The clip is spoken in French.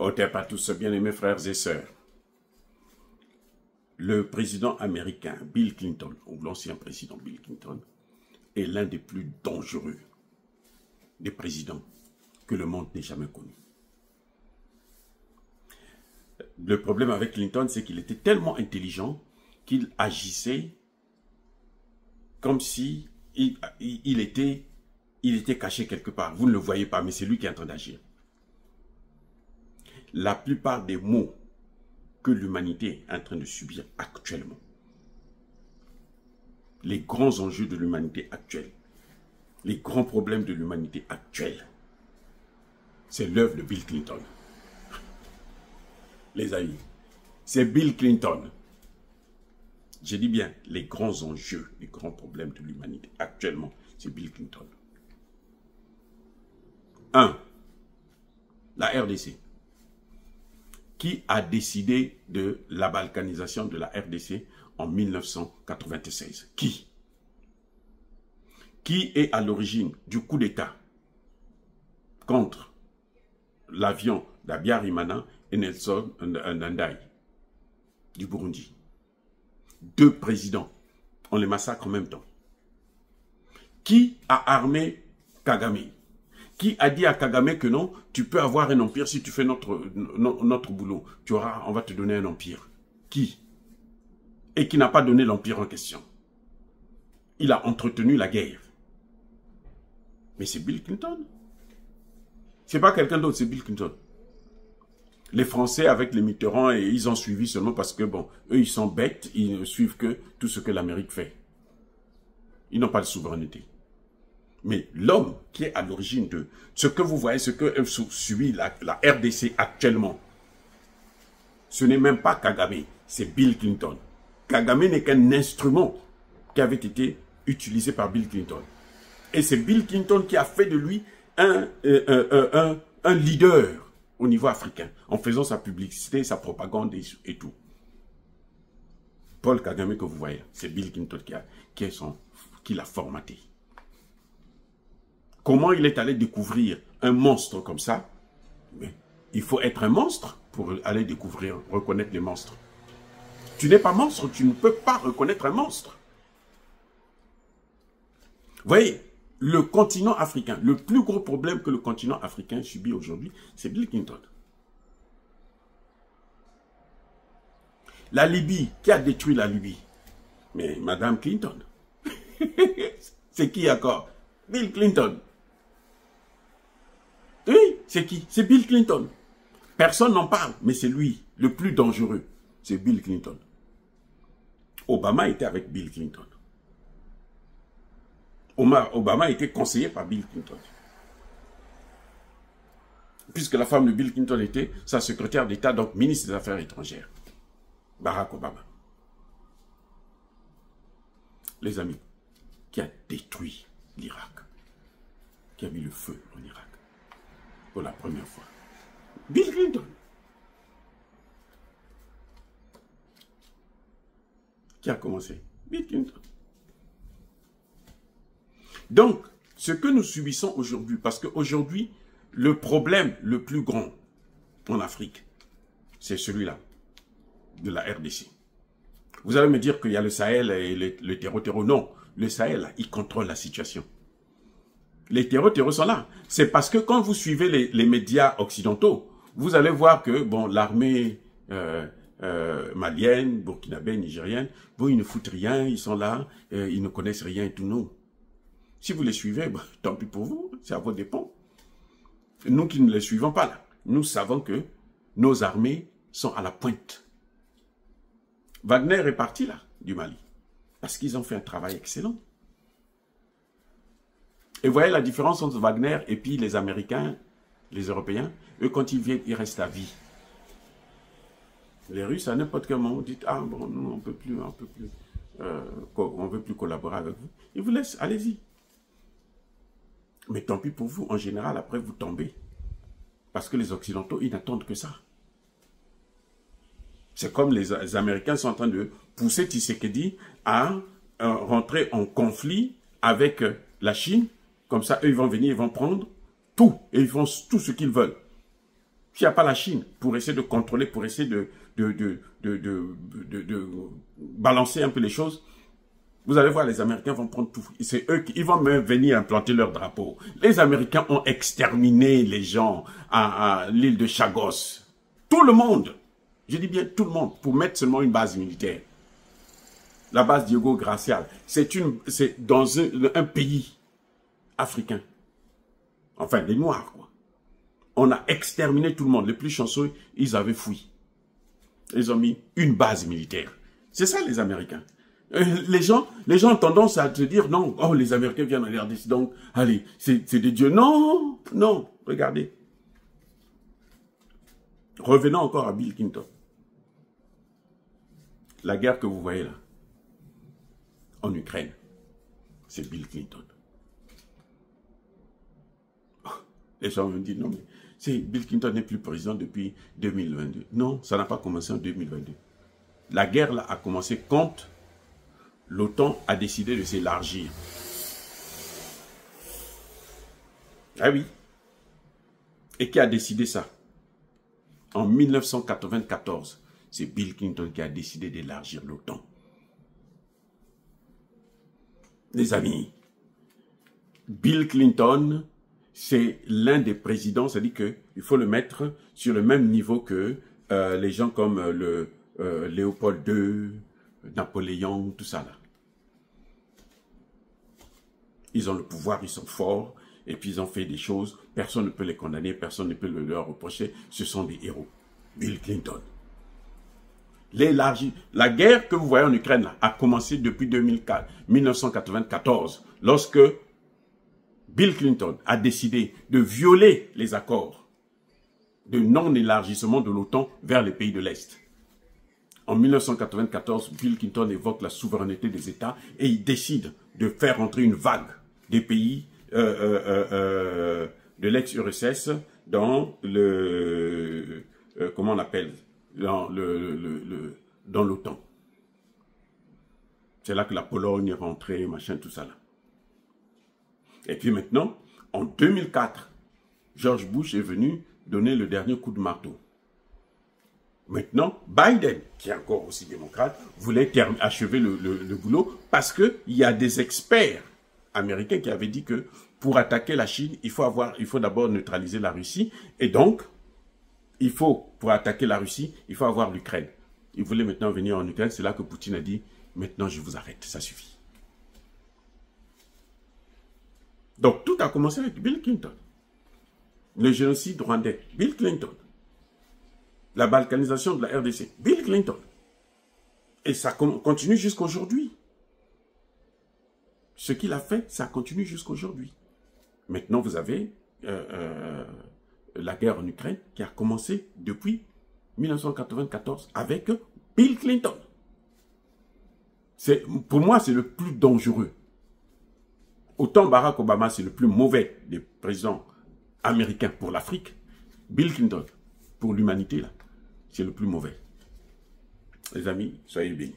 Otep à tous, bien-aimés frères et sœurs. Le président américain Bill Clinton, ou l'ancien président Bill Clinton, est l'un des plus dangereux des présidents que le monde n'ait jamais connu. Le problème avec Clinton, c'est qu'il était tellement intelligent qu'il agissait comme si il était caché quelque part. Vous ne le voyez pas, mais c'est lui qui est en train d'agir. La plupart des maux que l'humanité est en train de subir actuellement, les grands enjeux de l'humanité actuelle, les grands problèmes de l'humanité actuelle, c'est l'œuvre de Bill Clinton. Les amis, c'est Bill Clinton. Je dis bien, les grands enjeux, les grands problèmes de l'humanité actuellement, c'est Bill Clinton. 1. La RDC. Qui a décidé de la balkanisation de la RDC en 1996? Qui? Qui est à l'origine du coup d'État contre l'avion d'Abiyarimana et Nelson Ndadaye du Burundi? Deux présidents, on les massacre en même temps. Qui a armé Kagame? Qui a dit à Kagame que non, tu peux avoir un empire si tu fais notre boulot. On va te donner un empire. Qui? Et qui n'a pas donné l'empire en question. Il a entretenu la guerre. Mais c'est Bill Clinton. C'est pas quelqu'un d'autre, c'est Bill Clinton. Les Français avec les Mitterrand, et ils ont suivi seulement parce que, bon, eux, ils sont bêtes, ils ne suivent que tout ce que l'Amérique fait. Ils n'ont pas de souveraineté. Mais l'homme qui est à l'origine de ce que vous voyez, ce que subit la RDC actuellement, ce n'est même pas Kagame, c'est Bill Clinton. Kagame n'est qu'un instrument qui avait été utilisé par Bill Clinton. Et c'est Bill Clinton qui a fait de lui un leader au niveau africain, en faisant sa publicité, sa propagande et tout. Paul Kagame que vous voyez, c'est Bill Clinton qui l'a formaté. Comment il est allé découvrir un monstre comme ça? Mais il faut être un monstre pour aller découvrir, reconnaître les monstres. Tu n'es pas monstre, tu ne peux pas reconnaître un monstre. Vous voyez, le continent africain, le plus gros problème que le continent africain subit aujourd'hui, c'est Bill Clinton. La Libye, qui a détruit la Libye? Mais Madame Clinton. C'est qui encore? Bill Clinton. Oui, c'est qui? C'est Bill Clinton. Personne n'en parle, mais c'est lui, le plus dangereux. C'est Bill Clinton. Obama était avec Bill Clinton. Obama était conseillé par Bill Clinton. Puisque la femme de Bill Clinton était sa secrétaire d'État, donc ministre des Affaires étrangères. Barack Obama. Les amis, qui a détruit l'Irak, qui a mis le feu en Irak pour la première fois. Bill Clinton. Qui a commencé? Bill Clinton. Donc, ce que nous subissons aujourd'hui, parce qu'aujourd'hui, le problème le plus grand en Afrique, c'est celui-là, de la RDC. Vous allez me dire qu'il y a le Sahel et le terreau. Non, le Sahel, il contrôle la situation. Les terreaux sont là. C'est parce que quand vous suivez les médias occidentaux, vous allez voir que bon, l'armée malienne, burkinabé, nigérienne, bon, ils ne foutent rien, ils sont là, ils ne connaissent rien et tout. Non. Si vous les suivez, bon, tant pis pour vous, c'est à vos dépens. Nous qui ne les suivons pas là, nous savons que nos armées sont à la pointe. Wagner est parti là, du Mali, parce qu'ils ont fait un travail excellent. Et vous voyez la différence entre Wagner et puis les Américains, les Européens, eux quand ils viennent, ils restent à vie. Les Russes, à n'importe quel moment, dites, ah bon, nous on ne veut plus collaborer avec vous. Ils vous laissent, allez-y. Mais tant pis pour vous, en général, après vous tombez. Parce que les Occidentaux, ils n'attendent que ça. C'est comme les Américains sont en train de pousser Tshisekedi à rentrer en conflit avec la Chine. Comme ça, eux, ils vont venir, ils vont prendre tout. Et ils font tout ce qu'ils veulent. S'il n'y a pas la Chine pour essayer de contrôler, pour essayer de balancer un peu les choses, vous allez voir, les Américains vont prendre tout. C'est eux qui vont même venir implanter leur drapeau. Les Américains ont exterminé les gens à l'île de Chagos. Tout le monde, je dis bien tout le monde, pour mettre seulement une base militaire. La base Diego Garcia, c'est dans un pays africain. Enfin, des Noirs, quoi. On a exterminé tout le monde. Les plus chanceux, ils avaient fui. Ils ont mis une base militaire. C'est ça, les Américains. Les gens ont tendance à se dire, non, oh, les Américains viennent en RDC, donc, allez, c'est des dieux. Non, non, regardez. Revenons encore à Bill Clinton. La guerre que vous voyez là, en Ukraine, c'est Bill Clinton. Les gens me disent, non, mais Bill Clinton n'est plus président depuis 2022. Non, ça n'a pas commencé en 2022. La guerre là a commencé quand l'OTAN a décidé de s'élargir. Ah oui. Et qui a décidé ça? En 1994, c'est Bill Clinton qui a décidé d'élargir l'OTAN. Les amis, Bill Clinton, c'est l'un des présidents, c'est-à-dire qu'il faut le mettre sur le même niveau que les gens comme Léopold II, Napoléon, tout ça là. Ils ont le pouvoir, ils sont forts, et puis ils ont fait des choses, personne ne peut les condamner, personne ne peut leur reprocher, ce sont des héros. Bill Clinton. La guerre que vous voyez en Ukraine là, a commencé depuis 1994, lorsque Bill Clinton a décidé de violer les accords de non-élargissement de l'OTAN vers les pays de l'Est. En 1994, Bill Clinton évoque la souveraineté des États et il décide de faire entrer une vague des pays de l'ex-URSS dans le... comment on appelle? Dans l'OTAN. C'est là que la Pologne est rentrée, machin, tout ça là. Et puis maintenant, en 2004, George Bush est venu donner le dernier coup de marteau. Maintenant, Biden, qui est encore aussi démocrate, voulait achever le boulot parce qu'il y a des experts américains qui avaient dit que pour attaquer la Chine, il faut d'abord neutraliser la Russie. Et donc, pour attaquer la Russie, il faut avoir l'Ukraine. Il voulait maintenant venir en Ukraine. C'est là que Poutine a dit, maintenant je vous arrête, ça suffit. Donc tout a commencé avec Bill Clinton. Le génocide rwandais, Bill Clinton. La balkanisation de la RDC, Bill Clinton. Et ça continue jusqu'à aujourd'hui. Ce qu'il a fait, ça continue jusqu'à aujourd'hui. Maintenant, vous avez la guerre en Ukraine qui a commencé depuis 1994 avec Bill Clinton. Pour moi, c'est le plus dangereux. Autant Barack Obama, c'est le plus mauvais des présidents américains pour l'Afrique. Bill Clinton, pour l'humanité, là, c'est le plus mauvais. Les amis, soyez bénis.